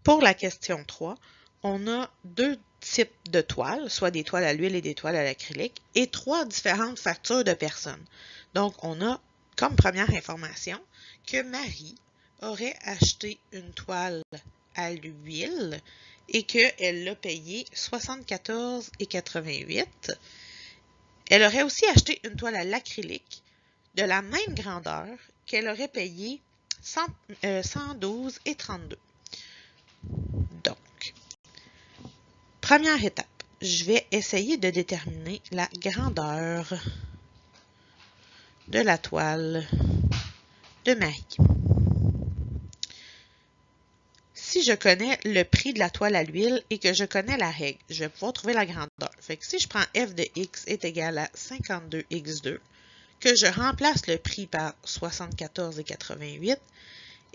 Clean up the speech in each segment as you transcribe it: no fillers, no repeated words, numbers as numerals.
Pour la question 3, on a deux types de toiles, soit des toiles à l'huile et des toiles à l'acrylique, et trois différentes factures de personnes. Donc, on a comme première information que Marie aurait acheté une toile à l'huile et qu'elle l'a payée 74,88 $. Elle aurait aussi acheté une toile à l'acrylique de la même grandeur qu'elle aurait payée 112,32 $. Donc, première étape, je vais essayer de déterminer la grandeur de la toile de Marie. Si je connais le prix de la toile à l'huile et que je connais la règle, je vais pouvoir trouver la grandeur. Fait que si je prends f de x est égal à 52x2, que je remplace le prix par 74,88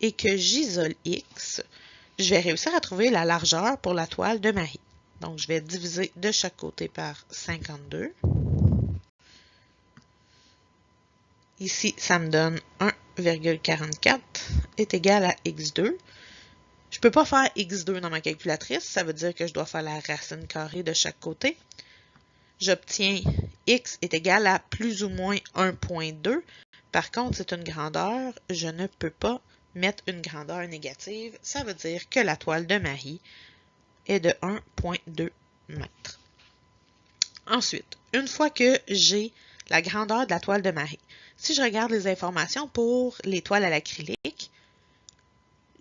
et que j'isole x, je vais réussir à trouver la largeur pour la toile de Marie. Donc, je vais diviser de chaque côté par 52. Ici, ça me donne 1,44 est égal à x2. Je ne peux pas faire x2 dans ma calculatrice, ça veut dire que je dois faire la racine carrée de chaque côté. J'obtiens x est égal à plus ou moins 1,2. Par contre, c'est une grandeur, je ne peux pas mettre une grandeur négative. Ça veut dire que la toile de Marie est de 1,2 mètres. Ensuite, une fois que j'ai la grandeur de la toile de Marie, si je regarde les informations pour les toiles à l'acrylique,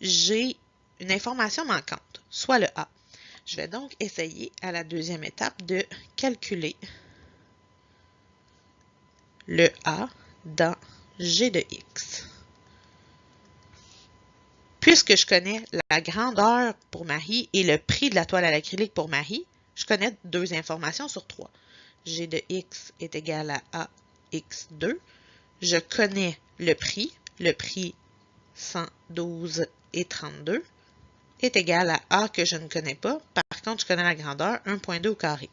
j'ai une information manquante, soit le A. Je vais donc essayer à la deuxième étape de calculer le A dans G de X. Puisque je connais la grandeur pour Marie et le prix de la toile à l'acrylique pour Marie, je connais deux informations sur trois. G de X est égal à AX2. Je connais le prix 112,32 est égal à A que je ne connais pas. Par contre, je connais la grandeur 1,2 au carré.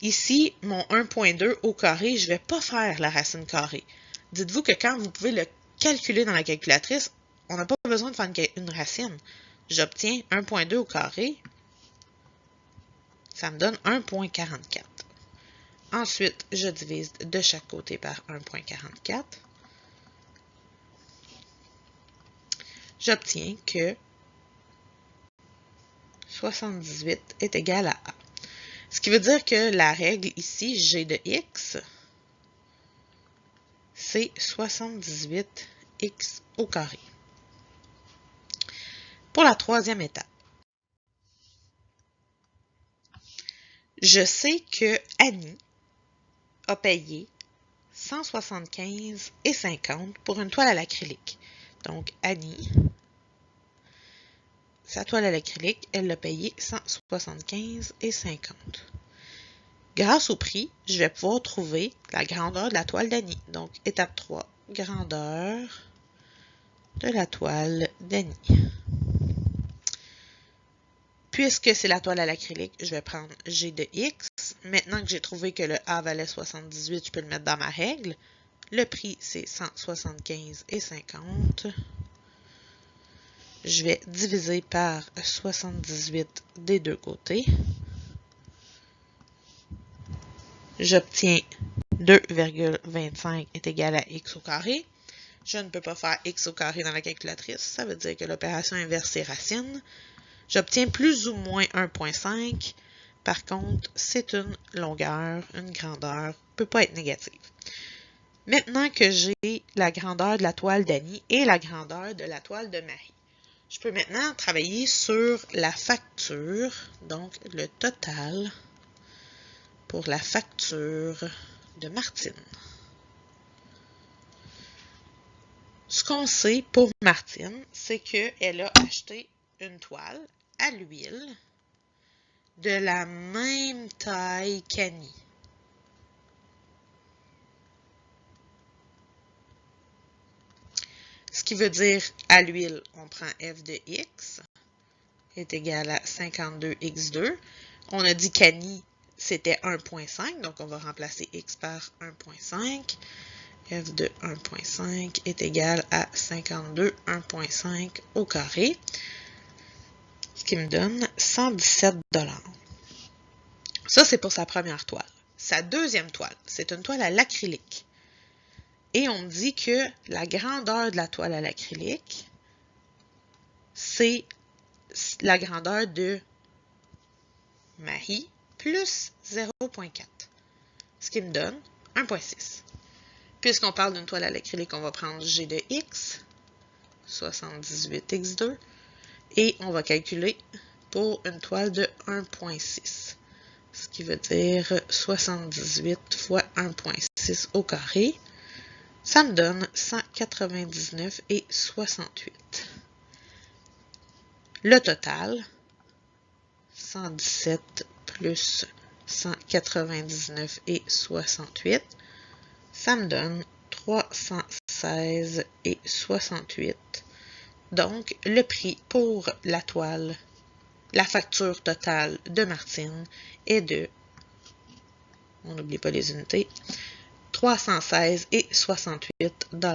Ici, mon 1,2 au carré, je ne vais pas faire la racine carrée. Dites-vous que quand vous pouvez le calculer dans la calculatrice, on n'a pas besoin de faire une racine. J'obtiens 1,2 au carré. Ça me donne 1,44. Ensuite, je divise de chaque côté par 1,44. J'obtiens que 78 est égal à A. Ce qui veut dire que la règle ici, G de X, c'est 78x au carré. Pour la troisième étape, je sais que Annie a payé 175,50 $ pour une toile à l'acrylique. Donc, Annie, sa toile à l'acrylique, elle l'a payé 175,50 $. Grâce au prix, je vais pouvoir trouver la grandeur de la toile d'Annie. Donc, étape 3, grandeur de la toile d'Annie. Puisque c'est la toile à l'acrylique, je vais prendre G de X. Maintenant que j'ai trouvé que le A valait 78, je peux le mettre dans ma règle. Le prix, c'est 175,50 $. Je vais diviser par 78 des deux côtés. J'obtiens 2,25 est égal à x au carré. Je ne peux pas faire x au carré dans la calculatrice. Ça veut dire que l'opération inverse, c'est racine. J'obtiens plus ou moins 1,5. Par contre, c'est une longueur, une grandeur, ne peut pas être négative. Maintenant que j'ai la grandeur de la toile d'Annie et la grandeur de la toile de Marie, je peux maintenant travailler sur la facture, donc le total pour la facture de Martine. Ce qu'on sait pour Martine, c'est qu'elle a acheté une toile à l'huile de la même taille qu'Annie. Ce qui veut dire, à l'huile, on prend f de x est égal à 52x2. On a dit qu'Annie, c'était 1,5, donc on va remplacer x par 1,5. f de 1.5 est égal à 52 1.5 au carré, ce qui me donne 117 $. Ça, c'est pour sa première toile. Sa deuxième toile, c'est une toile à l'acrylique. Et on me dit que la grandeur de la toile à l'acrylique, c'est la grandeur de Marie plus 0.4, ce qui me donne 1.6. Puisqu'on parle d'une toile à l'acrylique, on va prendre G de X, 78x2, et on va calculer pour une toile de 1.6, ce qui veut dire 78 fois 1.6 au carré. Ça me donne 199 et 68. Le total, 117 plus 199 et 68, ça me donne 316 et 68. Donc, le prix pour la toile, la facture totale de Martine est de, on n'oublie pas les unités, 316 et 68 $.